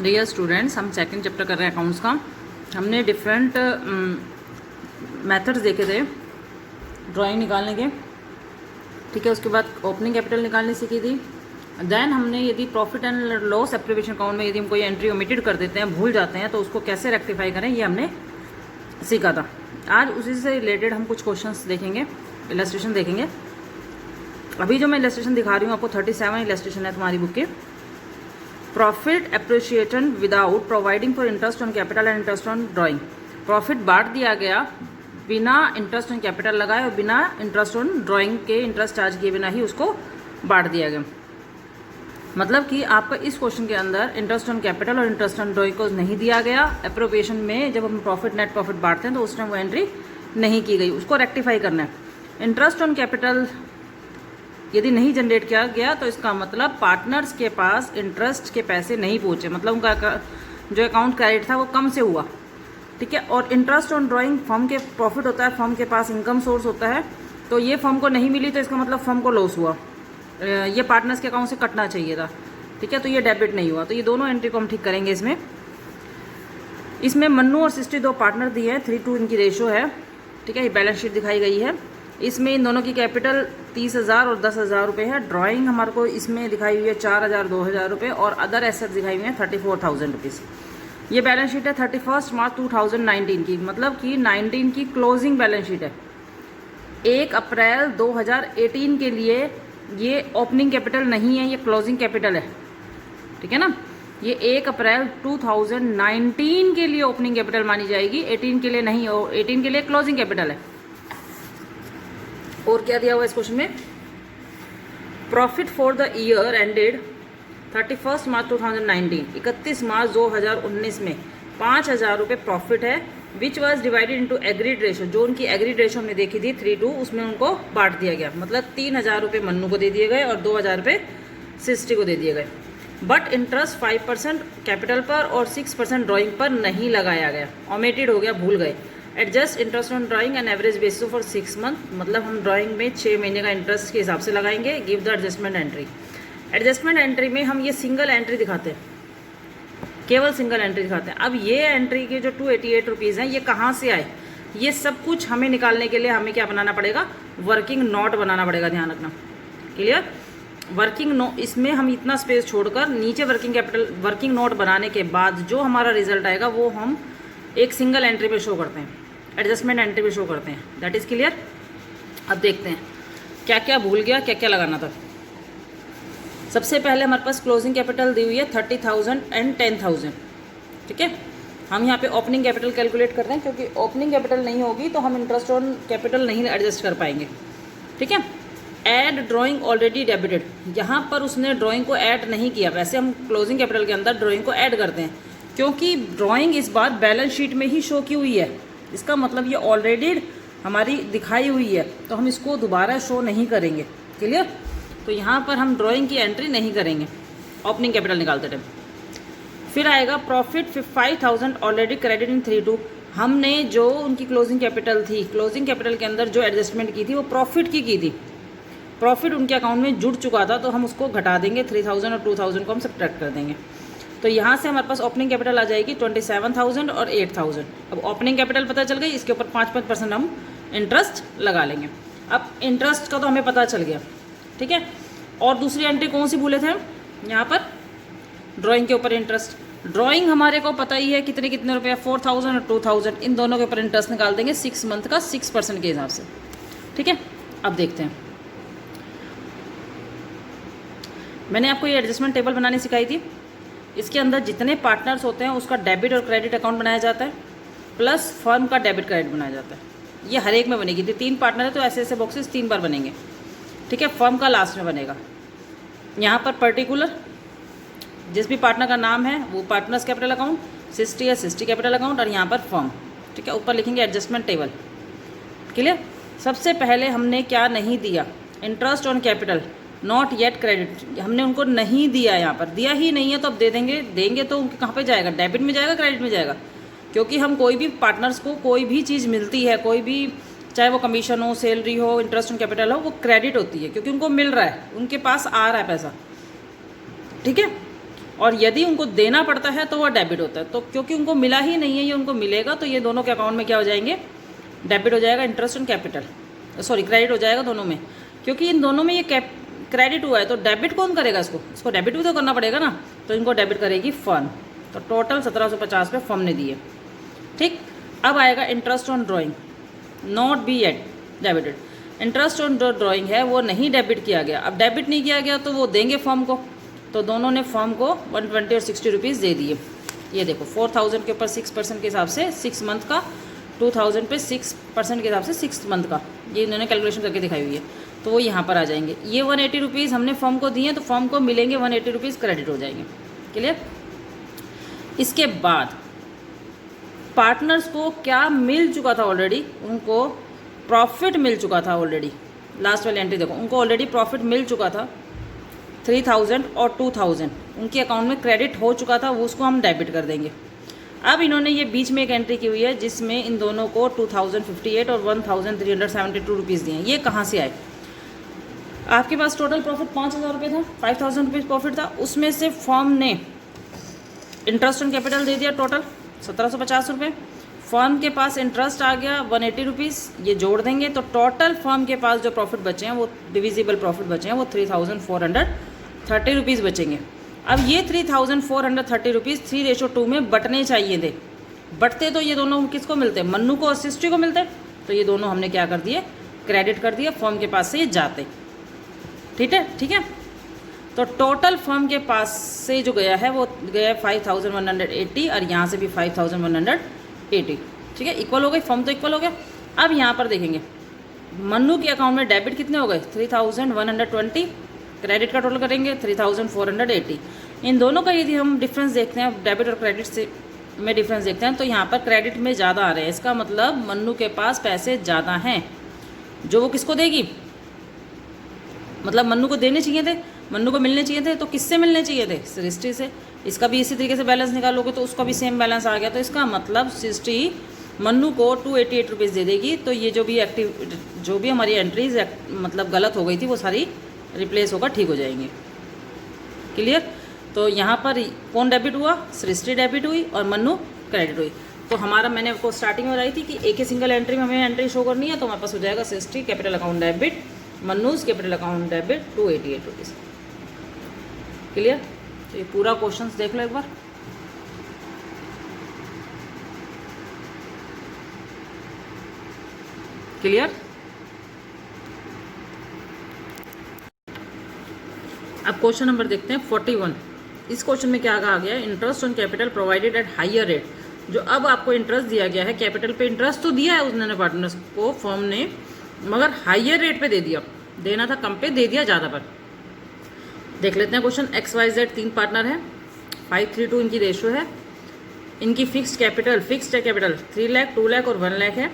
Dear students, हम second chapter कर रहे हैं अकाउंट्स का। हमने डिफरेंट मेथड्स देखे थे ड्राइंग निकालने के, ठीक है। उसके बाद ओपनिंग कैपिटल निकालनी सीखी थी। देन हमने यदि प्रॉफिट एंड लॉस एप्रीविएशन अकाउंट में यदि हम कोई एंट्री ओमिटेड कर देते हैं, भूल जाते हैं, तो उसको कैसे रेक्टिफाई करें ये हमने सीखा था। आज उसी से रिलेटेड हम कुछ क्वेश्चंस देखेंगे, इलस्ट्रेशन देखेंगे। अभी जो मैं इलस्ट्रेशन दिखा रही हूँ आपको 37 इलस्ट्रेशन है तुम्हारी बुक के। Profit appreciation without providing for interest on capital and interest on drawing. Profit बांट दिया गया बिना इंटरेस्ट ऑन कैपिटल लगाए और बिना इंटरेस्ट ऑन ड्राइंग के इंटरेस्ट चार्ज किए बिना ही उसको बांट दिया गया। मतलब कि आपका इस क्वेश्चन के अंदर इंटरेस्ट ऑन कैपिटल और इंटरेस्ट ऑन ड्राइंग को नहीं दिया गया। एप्रोप्रिएशन में जब हम प्रॉफिट नेट प्रॉफिट बांटते हैं तो उस टाइम वो एंट्री नहीं की गई, उसको रेक्टिफाई करना है। इंटरेस्ट ऑन कैपिटल यदि नहीं जनरेट किया गया तो इसका मतलब पार्टनर्स के पास इंटरेस्ट के पैसे नहीं पहुंचे, मतलब उनका जो अकाउंट क्रेडिट था वो कम से हुआ, ठीक है। और इंटरेस्ट ऑन ड्राइंग फर्म के प्रॉफिट होता है, फर्म के पास इनकम सोर्स होता है, तो ये फर्म को नहीं मिली तो इसका मतलब फर्म को लॉस हुआ, ये पार्टनर्स के अकाउंट से कटना चाहिए था, ठीक है। तो ये डेबिट नहीं हुआ, तो ये दोनों एंट्री को हम ठीक करेंगे। इसमें मन्नू और सिस्टी दो पार्टनर दिए हैं, 3:2 इनकी रेशो है, ठीक है। ये बैलेंस शीट दिखाई गई है। इसमें इन दोनों की कैपिटल 30,000 और 10,000 रुपये है। ड्राइंग हमारे को इसमें दिखाई हुई है 4,000 2,000 रुपये और अदर एसेट दिखाई हुई है 34,000 रुपीज़। ये बैलेंस शीट है 31 मार्च 2019 की, मतलब कि 19 की क्लोजिंग बैलेंस शीट है। 1 अप्रैल 2018 के लिए ये ओपनिंग कैपिटल नहीं है, ये क्लोजिंग कैपिटल है, ठीक है ना। ये 1 अप्रैल 2019 के लिए ओपनिंग कैपिटल मानी जाएगी, 18 के लिए नहीं, 18 के लिए क्लोजिंग कैपिटल है। और क्या दिया हुआ इस क्वेश्चन में? Profit for the year ended 31 मार्च 2019, 31 मार्च 2019 में 5,000 रुपये प्रॉफिट है, which was divided into agreed ratio. जो उनकी एग्रीड रेशो हमने देखी थी 3:2, उसमें उनको बांट दिया गया, मतलब 3,000 रुपये मन्नू को दे दिए गए और 2,000 रुपये सिस्टी को दे दिए गए। बट इंटरेस्ट 5% कैपिटल पर और 6% ड्राइंग पर नहीं लगाया गया, ओमिटेड हो गया, भूल गए। Adjust interest on drawing and average basis for 6 month, मतलब हम ड्राइंग में 6 महीने का इंटरेस्ट के हिसाब से लगाएंगे। Give the adjustment entry. Adjustment entry में हम ये सिंगल एंट्री दिखाते हैं, केवल सिंगल एंट्री दिखाते हैं। अब ये एंट्री के जो 288 रुपीज़ हैं, ये कहाँ से आए? ये सब कुछ हमें निकालने के लिए हमें क्या बनाना पड़ेगा? वर्किंग नोट बनाना पड़ेगा, ध्यान रखना, क्लियर। वर्किंग नोट, इसमें हम इतना स्पेस छोड़कर नीचे वर्किंग नोट बनाने के बाद जो हमारा रिजल्ट आएगा वो हम एक सिंगल एंट्री पे शो करते हैं, एडजस्टमेंट एंट्री पे शो करते हैं। That is clear. अब देखते हैं क्या क्या भूल गया, क्या क्या लगाना था। सबसे पहले हमारे पास क्लोजिंग कैपिटल दी हुई है 30,000 एंड 10,000, ठीक है। हम यहाँ पे ओपनिंग कैपिटल कैलकुलेट कर रहे हैं, क्योंकि ओपनिंग कैपिटल नहीं होगी तो हम इंटरेस्ट ऑन कैपिटल नहीं एडजस्ट कर पाएंगे, ठीक है। ऐड ड्राइंग ऑलरेडी डेबिटेड, यहाँ पर उसने ड्राइंग को ऐड नहीं किया। वैसे हम क्लोजिंग कैपिटल के अंदर ड्राइंग को ऐड करते हैं, क्योंकि ड्राइंग इस बार बैलेंस शीट में ही शो की हुई है, इसका मतलब ये ऑलरेडी हमारी दिखाई हुई है, तो हम इसको दोबारा शो नहीं करेंगे, क्लियर। तो यहाँ पर हम ड्राइंग की एंट्री नहीं करेंगे ओपनिंग कैपिटल निकालते टाइम। फिर आएगा प्रॉफिट 5,000 ऑलरेडी क्रेडिट इन 3:2। हमने जो उनकी क्लोजिंग कैपिटल थी, क्लोजिंग कैपिटल के अंदर जो एडजस्टमेंट की थी वो प्रॉफिट की थी। प्रॉफिट उनके अकाउंट में जुड़ चुका था, तो हम उसको घटा देंगे, 3,000 और 2,000 को हम सब्ट्रैक्ट कर देंगे। तो यहाँ से हमारे पास ओपनिंग कैपिटल आ जाएगी 27,000 और 8,000। अब ओपनिंग कैपिटल पता चल गई, इसके ऊपर 5% हम इंटरेस्ट लगा लेंगे। अब इंटरेस्ट का तो हमें पता चल गया, ठीक है। और दूसरी एंट्री कौन सी भूले थे हम? यहाँ पर ड्राइंग के ऊपर इंटरेस्ट। ड्राइंग हमारे को पता ही है कितने कितने रुपये, 4,000 और 2,000, इन दोनों के ऊपर इंटरेस्ट निकाल देंगे 6 मंथ का 6% के हिसाब से, ठीक है। अब देखते हैं, मैंने आपको ये एडजस्टमेंट टेबल बनानी सिखाई थी। इसके अंदर जितने पार्टनर्स होते हैं उसका डेबिट और क्रेडिट अकाउंट बनाया जाता है, प्लस फर्म का डेबिट क्रेडिट बनाया जाता है। ये हर एक में बनेगी। 3 पार्टनर है तो ऐसे ऐसे बॉक्सेस 3 बार बनेंगे, ठीक है। फर्म का लास्ट में बनेगा। यहाँ पर पर्टिकुलर जिस भी पार्टनर का नाम है वो पार्टनर्स कैपिटल अकाउंट, सिस्टी है सिस्टी कैपिटल अकाउंट, और यहाँ पर फर्म, ठीक है। ऊपर लिखेंगे एडजस्टमेंट टेबल, क्लियर। सबसे पहले हमने क्या नहीं दिया? Interest on capital not yet credit, हमने उनको नहीं दिया, यहाँ पर दिया ही नहीं है, तो अब देंगे तो उनके कहाँ पे जाएगा? डेबिट में जाएगा, क्रेडिट में जाएगा? क्योंकि हम कोई भी पार्टनर्स को कोई भी चीज़ मिलती है, कोई भी, चाहे वो कमीशन हो, सैलरी हो, इंटरेस्ट ऑन कैपिटल हो, वो क्रेडिट होती है, क्योंकि उनको मिल रहा है, उनके पास आ रहा है पैसा, ठीक है। और यदि उनको देना पड़ता है तो वह डेबिट होता है। तो क्योंकि उनको मिला ही नहीं है, ये उनको मिलेगा, तो ये दोनों के अकाउंट में क्या हो जाएंगे, डेबिट हो जाएगा। Interest on capital, sorry credit हो जाएगा दोनों में, क्योंकि इन दोनों में ये क्रेडिट हुआ है। तो डेबिट कौन करेगा इसको डेबिट भी तो करना पड़ेगा ना, तो इनको डेबिट करेगी फर्म। तो टोटल 1750 पे फर्म ने दिए। ठीक, अब आएगा interest on drawing, not be at debited. Interest on जो ड्राइंग है वो नहीं डेबिट किया गया। अब डेबिट नहीं किया गया तो वो देंगे फर्म को, तो दोनों ने फर्म को 120 और 60 रुपीज़ दे दिए। ये देखो 4000 के ऊपर 6% के हिसाब से 6 मंथ का, 2000 पे 6% के हिसाब से 6 मंथ का, ये इन्होंने कैलकुलेशन करके दिखाई हुई है। तो वो यहाँ पर आ जाएंगे। ये 180 रुपीज़ हमने फर्म को दिए, तो फर्म को मिलेंगे 180 रुपीज़ क्रेडिट हो जाएंगे। क्लियर। इसके बाद पार्टनर्स को क्या मिल चुका था ऑलरेडी, उनको प्रॉफिट मिल चुका था ऑलरेडी। लास्ट वाली एंट्री देखो, उनको ऑलरेडी प्रॉफिट मिल चुका था 3000 और 2000 उनके अकाउंट में क्रेडिट हो चुका था, वो उसको हम डेबिट कर देंगे। अब इन्होंने ये बीच में एक एंट्री की हुई है जिसमें इन दोनों को 2058 और 1372 रुपीज़ दिए हैं। ये कहाँ से आए? आपके पास टोटल प्रॉफिट 5000 रुपये था, 5000 रुपीज़ प्रॉफिट था, उसमें से फर्म ने इंटरेस्ट ऑन कैपिटल दे दिया टोटल 1750 रुपये। फर्म के पास इंटरेस्ट आ गया 180 रुपीज़, ये जोड़ देंगे तो टोटल फर्म के पास जो प्रॉफिट बचे हैं, वो डिविजिबल प्रॉफिट बचे हैं, वो 3430 रुपीज़ बचेंगे। अब ये 3430 रुपीज़ 3:2 में बटने चाहिए थे। बटते तो ये दोनों किसको मिलते, मन्नू को और सिस्टी को मिलते, तो ये दोनों हमने क्या कर दिए, क्रेडिट कर दिया, फर्म के पास से ये जाते। ठीक है, ठीक है। तो टोटल फर्म के पास से जो गया है वो गया 5180 और यहाँ से भी 5180। ठीक है, इक्वल हो गई, फर्म तो इक्वल हो गया। अब यहाँ पर देखेंगे मन्नू के अकाउंट में डेबिट कितने हो गए 3120, क्रेडिट का टोटल करेंगे 3480। इन दोनों का यदि हम डिफरेंस देखते हैं, डेबिट और क्रेडिट से में डिफरेंस देखते हैं, तो यहाँ पर क्रेडिट में ज़्यादा आ रहे हैं। इसका मतलब मन्नू के पास पैसे ज़्यादा हैं, जो वो किसको देगी, मतलब मन्नू को देने चाहिए थे, मन्नू को मिलने चाहिए थे, तो किससे मिलने चाहिए थे, सृष्टि से। इसका भी इसी तरीके से बैलेंस निकालोगे तो उसका भी सेम बैलेंस आ गया। तो इसका मतलब सृष्टि मन्नू को 288 रुपीज़ दे देगी। तो ये जो भी हमारी एंट्रीज मतलब गलत हो गई थी वो सारी रिप्लेस होकर ठीक हो जाएंगी। क्लियर। तो यहाँ पर कौन डेबिट हुआ, सृष्टि डेबिट हुई और मन्नू क्रेडिट हुई। तो हमारा, मैंने आपको स्टार्टिंग में बताई थी कि एक ही सिंगल एंट्री में हमें एंट्री शो करनी है, तो हमारे पास हो जाएगा सृष्टि कैपिटल अकाउंट डेबिट, मन्नूज capital account debit 288 rupees. Clear. तो ये पूरा क्वेश्चन देख लो एक बार। क्लियर। अब क्वेश्चन नंबर देखते हैं 41। इस क्वेश्चन में क्या कहा गया है, interest on capital provided at higher rate. जो अब आपको इंटरेस्ट दिया गया है, कैपिटल पे इंटरेस्ट तो दिया है उसने पार्टनर्स को, फर्म ने, मगर हायर रेट पे दे दिया। देना था कम पे, दे दिया ज़्यादा पर। देख लेते हैं क्वेश्चन। XYZ 3 पार्टनर है, 5:3:2 इनकी रेशियो है। इनकी फिक्स्ड कैपिटल 3 लाख, 2 लाख और 1 लाख है।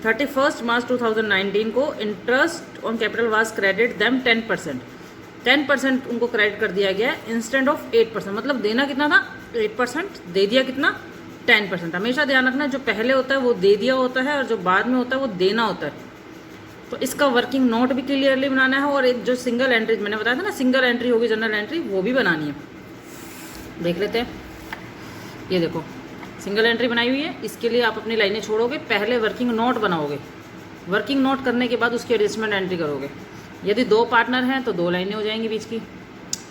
31 मार्च 2019 को interest on capital was credit them 10% उनको क्रेडिट कर दिया गया है इंस्टेंट ऑफ 8%। मतलब देना कितना था 8%, दे दिया कितना 10%। हमेशा ध्यान रखना, जो पहले होता है वो दे दिया होता है और जो बाद में होता है वो देना होता है। तो इसका वर्किंग नोट भी क्लियरली बनाना है, और एक जो सिंगल एंट्री मैंने बताया था ना, सिंगल एंट्री होगी जनरल एंट्री, वो भी बनानी है। देख लेते हैं। ये देखो सिंगल एंट्री बनाई हुई है, इसके लिए आप अपनी लाइनें छोड़ोगे, पहले वर्किंग नोट बनाओगे, वर्किंग नोट करने के बाद उसकी एडजस्टमेंट एंट्री करोगे। यदि 2 पार्टनर हैं तो 2 लाइनें हो जाएंगी बीच की,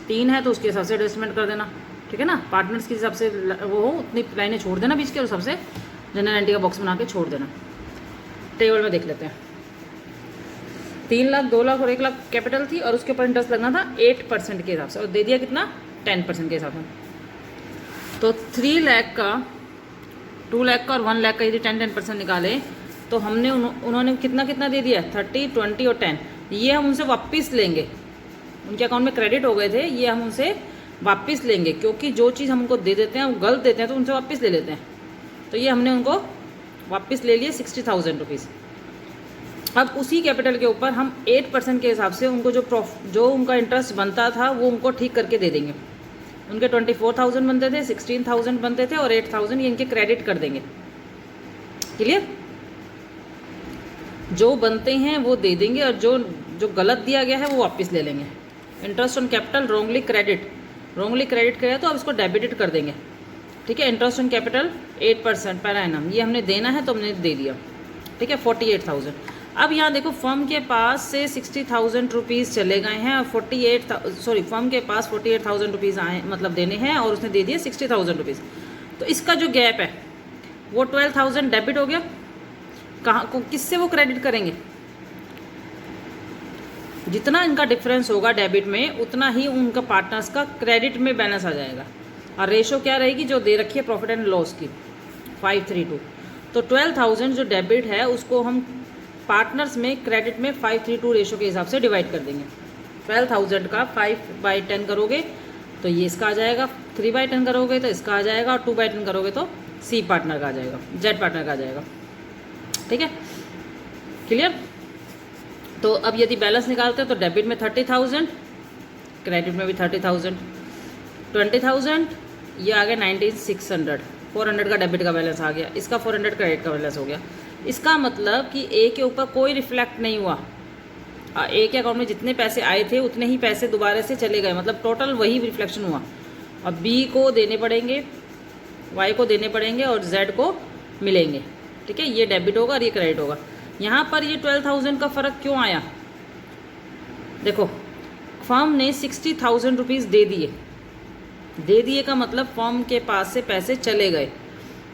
3 है तो उसके हिसाब से एडजस्टमेंट कर देना। ठीक है ना, पार्टनर्स के हिसाब से वो हो उतनी लाइनें छोड़ देना बीच के, और सबसे जनरल एंट्री का बॉक्स बना के छोड़ देना। टेबल में देख लेते हैं। 3 लाख, 2 लाख और 1 लाख कैपिटल थी, और उसके ऊपर इंटरेस्ट लगना था 8% के हिसाब से, और दे दिया कितना 10% के हिसाब से। तो 3 लाख का, 2 लाख का और 1 लाख का यदि 10% निकाले तो हमने उन्होंने कितना दे दिया 30, 20 और 10। ये हम उनसे वापस लेंगे, उनके अकाउंट में क्रेडिट हो गए थे, ये हम उनसे वापस लेंगे, क्योंकि जो चीज़ हम उनको दे देते हैं वो गलत देते हैं तो उनसे वापस ले लेते हैं। तो ये हमने उनको वापस ले लिए 60,000 रुपीज़। अब उसी कैपिटल के ऊपर हम 8% के हिसाब से उनको जो उनका इंटरेस्ट बनता था वो उनको ठीक करके दे देंगे। उनके 24,000 बनते थे, 16,000 बनते थे और 8,000 ये इनके क्रेडिट कर देंगे। क्लियर। जो बनते हैं वो दे देंगे और जो गलत दिया गया है वो वापस ले लेंगे। Interest on capital wrongly credit wrongly credit किया तो अब इसको डेबिटेड कर देंगे, ठीक है। Interest on capital 8% per annum, ये हमने देना है तो हमने दे दिया, ठीक है, 48,000। अब यहाँ देखो फर्म के पास से 60,000 रुपीज़ चले गए हैं और फर्म के पास 48,000 रुपीज़ आए, मतलब देने हैं, और उसने दे दिए 60,000 रुपीज़। तो इसका जो गैप है वो 12,000 डेबिट हो गया। कहाँ को किससे वो क्रेडिट करेंगे? जितना इनका डिफरेंस होगा डेबिट में उतना ही उनका पार्टनर्स का क्रेडिट में बैलेंस आ जाएगा। और रेशो क्या रहेगी जो दे रखी है प्रॉफिट एंड लॉस की, 532। तो 12,000 जो डेबिट है उसको हम पार्टनर्स में क्रेडिट में 532 रेशो के हिसाब से डिवाइड कर देंगे। 12,000 का 5/10 करोगे तो ये इसका आ जाएगा, 3/10 करोगे तो इसका आ जाएगा, और 2/10 करोगे तो सी पार्टनर का आ जाएगा, जेड पार्टनर का आ जाएगा, ठीक है, क्लियर। तो अब यदि बैलेंस निकालते हैं तो डेबिट में 30,000, क्रेडिट में भी 30,000, 20,000, ये आ गया 19,600, 400 का डेबिट का बैलेंस आ गया, इसका 400 क्रेडिट का बैलेंस हो गया। इसका मतलब कि ए के ऊपर कोई रिफ्लेक्ट नहीं हुआ, ए के अकाउंट में जितने पैसे आए थे उतने ही पैसे दोबारा से चले गए, मतलब टोटल वही रिफ्लेक्शन हुआ। और बी को देने पड़ेंगे, वाई को देने पड़ेंगे और जेड को मिलेंगे, ठीक है। ये डेबिट होगा और ये क्रेडिट होगा। यहाँ पर ये 12,000 का फ़र्क क्यों आया? देखो फर्म ने 60,000 रुपीज़ दे दिए का मतलब फर्म के पास से पैसे चले गए,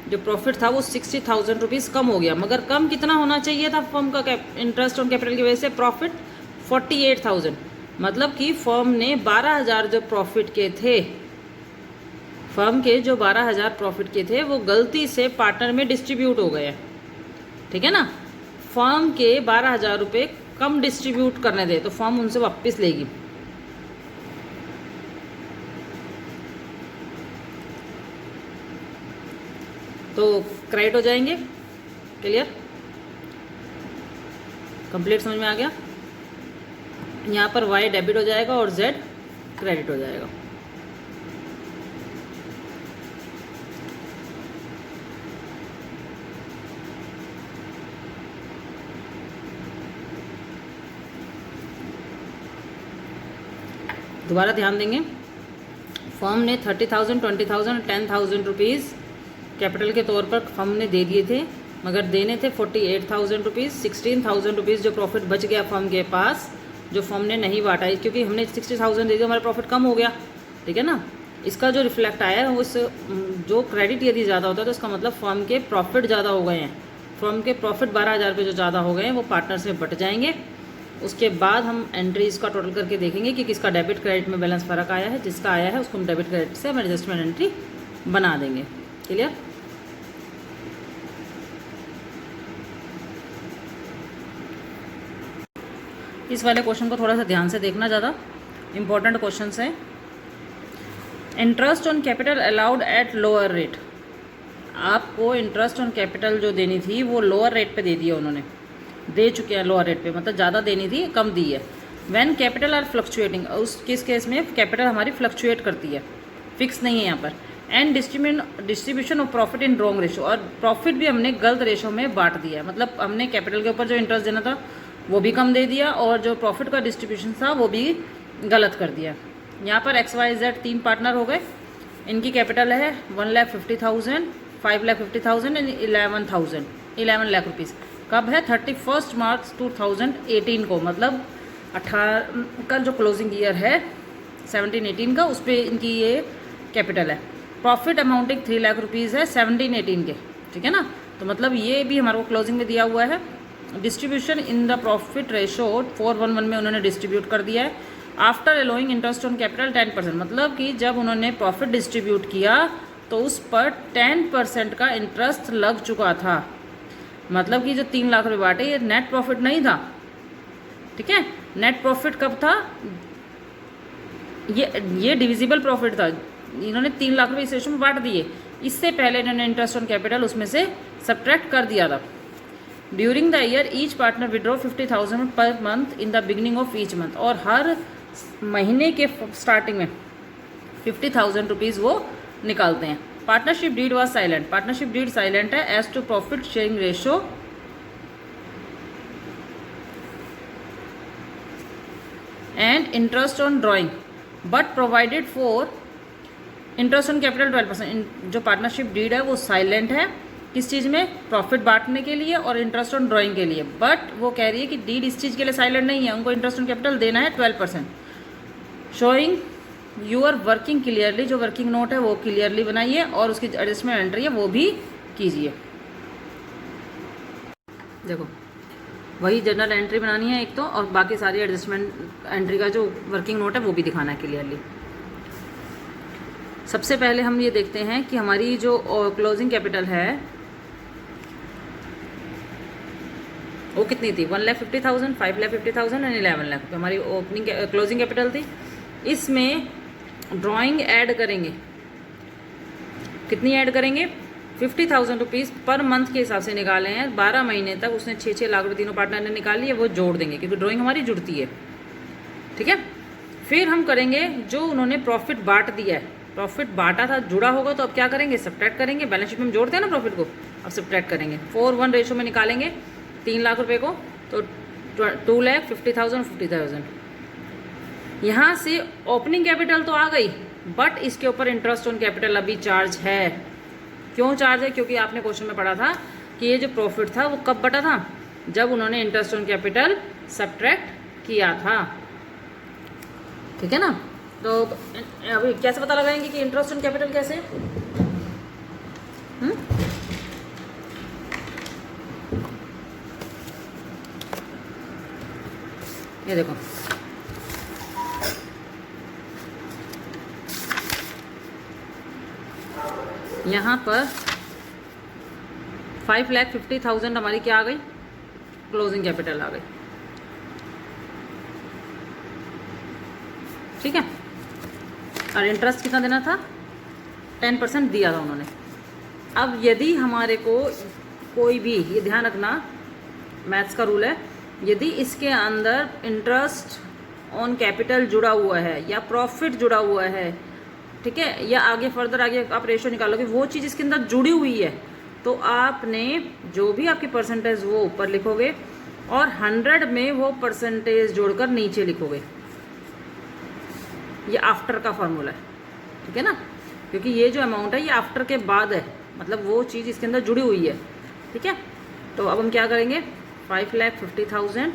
जो प्रॉफिट था वो 60,000 रुपीज़ कम हो गया। मगर कम कितना होना चाहिए था फर्म का इंटरेस्ट ऑन कैपिटल की वजह से? प्रॉफिट 48,000, मतलब कि फर्म ने 12,000 जो प्रॉफिट के थे, फर्म के जो 12,000 प्रॉफिट के थे वो गलती से पार्टनर में डिस्ट्रीब्यूट हो गए, ठीक है ना। फर्म के 12,000 रुपये कम डिस्ट्रीब्यूट करने दे तो फर्म उनसे वापस लेगी। तो क्रेडिट हो जाएंगे, क्लियर, कंप्लीट समझ में आ गया। यहाँ पर वाई डेबिट हो जाएगा और जेड क्रेडिट हो जाएगा। दोबारा ध्यान देंगे, फर्म ने 30,000, 20,000, 10,000 रुपीज़ कैपिटल के तौर पर फर्म ने दे दिए थे, मगर देने थे 48,000 रुपीज़। 16,000 रुपीज़ जो प्रॉफिट बच गया फर्म के पास, जो फर्म ने नहीं बांटा, क्योंकि हमने 60,000 दे दिया, हमारा प्रॉफिट कम हो गया, ठीक है ना। इसका जो रिफ्लेक्ट आया है उस जो क्रेडिट यदि ज़्यादा होता है तो इसका मतलब फर्म के प्रॉफिट ज़्यादा हो गए हैं। फर्म के प्रॉफिट 12,000 रुपये जो ज़्यादा हो गए हैं वो पार्टनर्स में बट जाएंगे। उसके बाद हम एंट्रीज का टोटल करके देखेंगे कि किसका डेबिट क्रेडिट में बैलेंस फ़र्क आया है। जिसका आया है उसको हम डेबिट क्रेडिट से हम एडजस्टमेंट एंट्री बना देंगे, क्लियर। इस वाले क्वेश्चन को थोड़ा सा ध्यान से देखना, ज़्यादा इंपॉर्टेंट क्वेश्चन है। Interest on capital allowed at lower rate, आपको इंटरेस्ट ऑन कैपिटल जो देनी थी वो लोअर रेट पे दे दिया, उन्होंने दे चुके हैं लोअर रेट पे, मतलब ज़्यादा देनी थी कम दी है। व्हेन कैपिटल आर फ्लक्चुएटिंग, उस किस केस में कैपिटल हमारी फ्लक्चुएट करती है, फिक्स नहीं है यहाँ पर। And distribution of profit in wrong ratio, और प्रॉफिट भी हमने गलत रेशो में बांट दिया है, मतलब हमने कैपिटल के ऊपर जो इंटरेस्ट देना था वो भी कम दे दिया और जो प्रॉफिट का डिस्ट्रीब्यूशन था वो भी गलत कर दिया। यहाँ पर XYZ 3 पार्टनर हो गए, इनकी कैपिटल है 1,50,000, 5,50,000 एंड 11 लाख रुपीज़। कब है? 31 मार्च 2018 को, मतलब 18 का जो क्लोजिंग ईयर है 17-18 का, उस पर इनकी ये कैपिटल है। प्रॉफिट अमाउंटिंग 3 लाख रुपीज़ है 17-18 के, ठीक है ना। तो मतलब ये भी हमारे को क्लोजिंग में दिया हुआ है। Distribution in the profit ratio 4:1 में उन्होंने डिस्ट्रीब्यूट कर दिया है। After allowing interest on capital 10%, मतलब कि जब उन्होंने प्रॉफिट डिस्ट्रीब्यूट किया तो उस पर 10% का इंटरेस्ट लग चुका था। मतलब कि जो 3 लाख रुपये बांटे ये नेट प्रॉफिट नहीं था, ठीक है। नेट प्रॉफिट कब था? ये डिविजिबल प्रॉफिट था। इन्होंने 3 लाख रुपये इस रेशो में बांट दिए, इससे पहले इन्होंने इंटरेस्ट ऑन कैपिटल उसमें से सब्ट्रैक्ट कर दिया था। During the year each partner withdraw 50,000 per month in the beginning of each month, और हर महीने के स्टार्टिंग में 50,000 रुपीज़ वो निकालते हैं। Partnership deed was silent, partnership deed silent है as to profit sharing ratio and interest on drawing, but provided for interest on capital 12%। जो partnership deed है वो साइलेंट है किस चीज़ में, प्रॉफिट बांटने के लिए और इंटरेस्ट ऑन ड्राइंग के लिए, बट वो कह रही है कि डीड इस चीज़ के लिए साइलेंट नहीं है, उनको इंटरेस्ट ऑन कैपिटल देना है 12%। शोइंग यूर वर्किंग क्लियरली, जो वर्किंग नोट है वो क्लियरली बनाइए और उसकी एडजस्टमेंट एंट्री है वो भी कीजिए। देखो वही जनरल एंट्री बनानी है एक तो, और बाकी सारी एडजस्टमेंट एंट्री का जो वर्किंग नोट है वो भी दिखाना है क्लियरली। सबसे पहले हम ये देखते हैं कि हमारी जो क्लोजिंग कैपिटल है वो कितनी थी, 1,50,000, 5,50,000 एंड 11 लाख रुपये हमारी ओपनिंग क्लोजिंग कैपिटल थी। इसमें ड्राइंग ऐड करेंगे, कितनी ऐड करेंगे, 50,000 रुपीज़ पर मंथ के हिसाब से निकाले हैं। 12 महीने तक उसने 6-6 लाख रुपये तीनों पार्टनर ने निकाली है, वो जोड़ देंगे क्योंकि ड्राइंग हमारी जुड़ती है, ठीक है। फिर हम करेंगे जो उन्होंने प्रॉफिट बांट दिया है, प्रॉफिट बांटा था जुड़ा होगा तो अब क्या करेंगे, सब्ट्रैक्ट करेंगे। बैलेंस शीट में हम जोड़ते हैं ना प्रॉफिट को, अब सब्ट्रैक्ट करेंगे। 4:1 रेशो में निकालेंगे 3 लाख रुपये को, तो 2,50,000 50,000। यहाँ से ओपनिंग कैपिटल तो आ गई, बट इसके ऊपर इंटरेस्ट ऑन कैपिटल अभी चार्ज है। क्यों चार्ज है, क्योंकि आपने क्वेश्चन में पढ़ा था कि ये जो प्रॉफिट था वो कब बटा था, जब उन्होंने इंटरेस्ट ऑन कैपिटल सब्ट्रैक्ट किया था, ठीक है ना। तो अभी कैसे पता लगाएंगे कि इंटरेस्ट ऑन कैपिटल कैसे, ये देखो यहाँ पर 5,50,000 हमारी क्या आ गई, क्लोजिंग कैपिटल आ गई, ठीक है। और इंटरेस्ट कितना देना था, 10% दिया था उन्होंने। अब यदि हमारे को कोई भी, ये ध्यान रखना मैथ्स का रूल है, यदि इसके अंदर इंटरेस्ट ऑन कैपिटल जुड़ा हुआ है या प्रॉफिट जुड़ा हुआ है, ठीक है, या आगे फर्दर आगे आप रेशो निकालोगे, वो चीज़ इसके अंदर जुड़ी हुई है, तो आपने जो भी आपकी परसेंटेज वो ऊपर लिखोगे और 100 में वो परसेंटेज जोड़कर नीचे लिखोगे। ये आफ्टर का फॉर्मूला है, ठीक है ना, क्योंकि ये जो अमाउंट है ये आफ्टर के बाद है, मतलब वो चीज़ इसके अंदर जुड़ी हुई है, ठीक है। तो अब हम क्या करेंगे, 5,50,000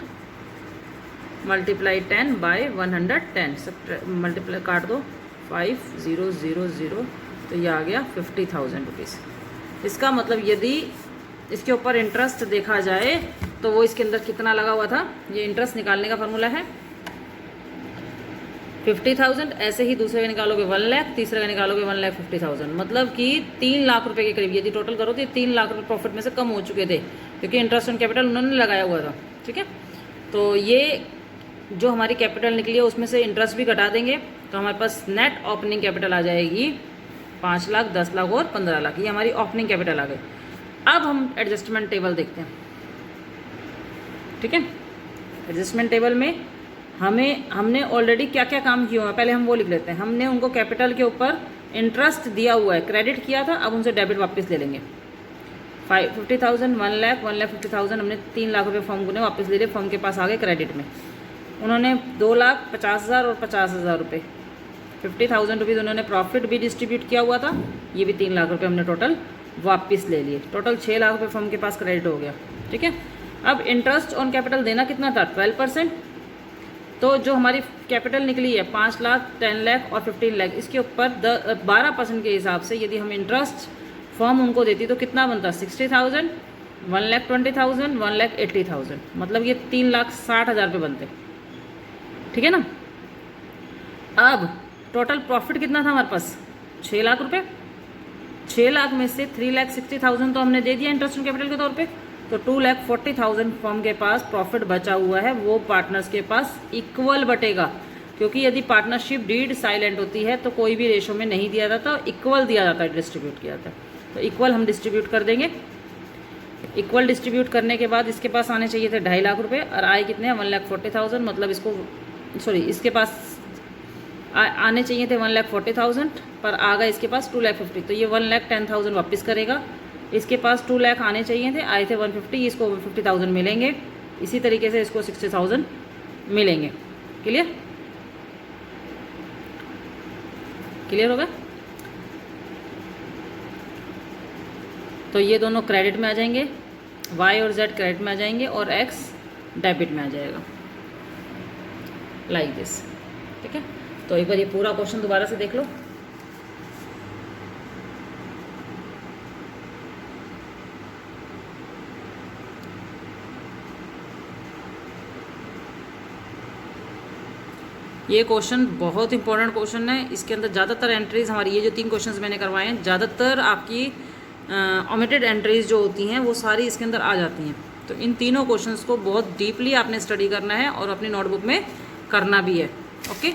मल्टीप्लाई 10 बाय 110, सब मल्टीप्लाई काट दो, 5,000, तो ये आ गया 50,000 रुपीज़। इसका मतलब यदि इसके ऊपर इंटरेस्ट देखा जाए तो वो इसके अंदर कितना लगा हुआ था, ये इंटरेस्ट निकालने का फॉर्मूला है 50,000, ऐसे ही दूसरे का निकालोगे 1 लाख, तीसरे का निकालोगे 1,50,000, मतलब कि 3 लाख रुपए के करीब यदि टोटल करो तो 3 लाख रुपए प्रॉफिट में से कम हो चुके थे, क्योंकि इंटरेस्ट ऑन कैपिटल उन्होंने लगाया हुआ था, ठीक है। तो ये जो हमारी कैपिटल निकली है उसमें से इंटरेस्ट भी घटा देंगे, तो हमारे पास नेट ओपनिंग कैपिटल आ जाएगी 5 लाख, 10 लाख और 15 लाख, ये हमारी ओपनिंग कैपिटल आ गई। अब हम एडजस्टमेंट टेबल देखते हैं, ठीक है। एडजस्टमेंट टेबल में हमने ऑलरेडी क्या क्या काम किया हुआ है, पहले हम वो लिख लेते हैं। हमने उनको कैपिटल के ऊपर इंटरेस्ट दिया हुआ है, क्रेडिट किया था, अब उनसे डेबिट वापस ले लेंगे। 50,000, 1 लाख, 1,50,000 हमने 3 लाख रुपये फॉर्म को ने वापस ले लिए, फॉर्म के पास आ गए क्रेडिट में। उन्होंने 2,50,000 और 50,000 रुपये, 50,000 रुपीज़ उन्होंने प्रॉफिट भी डिस्ट्रीब्यूट किया हुआ था, ये भी 3 लाख रुपये हमने टोटल वापस ले लिए, टोटल 6 लाख रुपये फॉर्म के पास क्रेडिट हो गया, ठीक है। अब इंटरेस्ट ऑन कैपिटल देना कितना था, 12%। तो जो हमारी कैपिटल निकली है 5 लाख, 10 लाख और 15 लाख, इसके ऊपर 12% के हिसाब से यदि हम इंटरेस्ट फॉर्म उनको देती तो कितना बनता, 60,000, 1,20,000, 1,80,000, मतलब ये 3,60,000 रुपये बनते, ठीक है ना। अब टोटल प्रॉफिट कितना था हमारे पास, 6 लाख रुपये। 6 लाख में से 3,60,000 तो हमने दे दिया इंटरेस्ट ऑन कैपिटल के तौर पे, तो 2,40,000 फर्म के पास प्रॉफिट बचा हुआ है, वो पार्टनर्स के पास इक्वल बटेगा, क्योंकि यदि पार्टनरशिप डीड साइलेंट होती है तो कोई भी रेशो में नहीं दिया जाता, इक्वल दिया जाता है, डिस्ट्रीब्यूट किया जाता है। तो इक्वल हम डिस्ट्रीब्यूट कर देंगे। इक्वल डिस्ट्रीब्यूट करने के बाद इसके पास आने चाहिए थे 2.5 लाख रुपये, और आए कितने, 1,40,000, मतलब इसके पास आने चाहिए थे 1,40,000, पर आ गए इसके पास 2,50,000, तो ये 1,10,000 वापस करेगा। इसके पास 2 लाख आने चाहिए थे, आए थे 150, इसको 50,000 मिलेंगे। इसी तरीके से इसको 60,000 मिलेंगे। क्लियर हो गया। तो ये दोनों क्रेडिट में आ जाएंगे, y और z क्रेडिट में आ जाएंगे और x डेबिट में आ जाएगा, लाइक दिस। ठीक है, तो एक बार ये पूरा क्वेश्चन दोबारा से देख लो। ये क्वेश्चन बहुत इंपॉर्टेंट क्वेश्चन है। इसके अंदर ज़्यादातर एंट्रीज हमारी, ये जो 3 क्वेश्चंस मैंने करवाए हैं, ज़्यादातर आपकी ओमिटेड एंट्रीज जो होती हैं वो सारी इसके अंदर आ जाती हैं। तो इन तीनों क्वेश्चंस को बहुत डीपली आपने स्टडी करना है और अपनी नोटबुक में करना भी है। ओके।